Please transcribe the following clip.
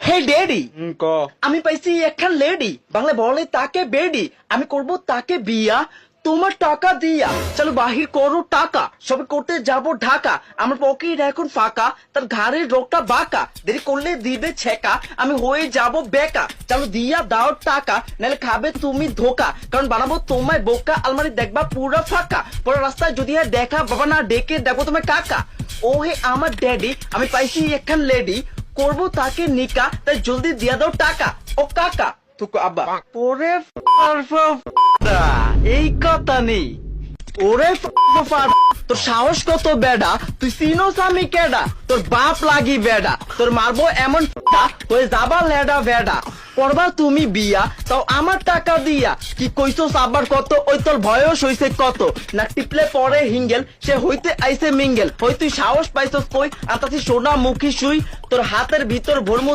হে daddy, ক আমি পাইছি একখান লেডি, বাংলা বলে তাকে বেডি। আমি করব তাকে বিয়া তোমার টাকা দিয়া। চলো বাহির করো টাকা, সবে করতে যাব ঢাকা। আমার পকেট এখন ফাঁকা, তার ঘাড়ের রোগটা বাঁকা। দেরি করলে দিবে ছেকা, আমি হয়ে যাব বেকা। চলো দিয়া দাও টাকা, নাহলে খাবে তুমি ধোকা। কারণ বানাবো তোমায় বোকা, আলমারি দেখবা পুরো ফাঁকা। পরে রাস্তায় যদি আর দেখা বাবা না ডেকে দেখো তোমার কাকা। ও হে আমার ড্যাডি, আমি পাইছি একখান লেডি, করব তাকে নিকা, তাই জলদি দিয়া দাও টাকা। ও কাকা তুকু আব্বা ওরে এই কথা নেই। ওরে তোর সাহস কত বেডা, তুই চিনোস আমি কেডা? তোর বাপ লাগি বেডা, তোর মারবো এমন হয়ে যাবা লেডা বেডা। করবা তুমি বিয়া, তাও আমার টাকা দিয়া। কি কইছস আবার কত? ওই তোর বয়স হইছে কত? না টিপলে পরে হিঙ্গেল, সে হইতে আইছে মিঙ্গেল। হই তুই সাহস পাইছস কই? আর তাছি সোনা মুখী শুই, তোর হাতের ভিতর ভরমু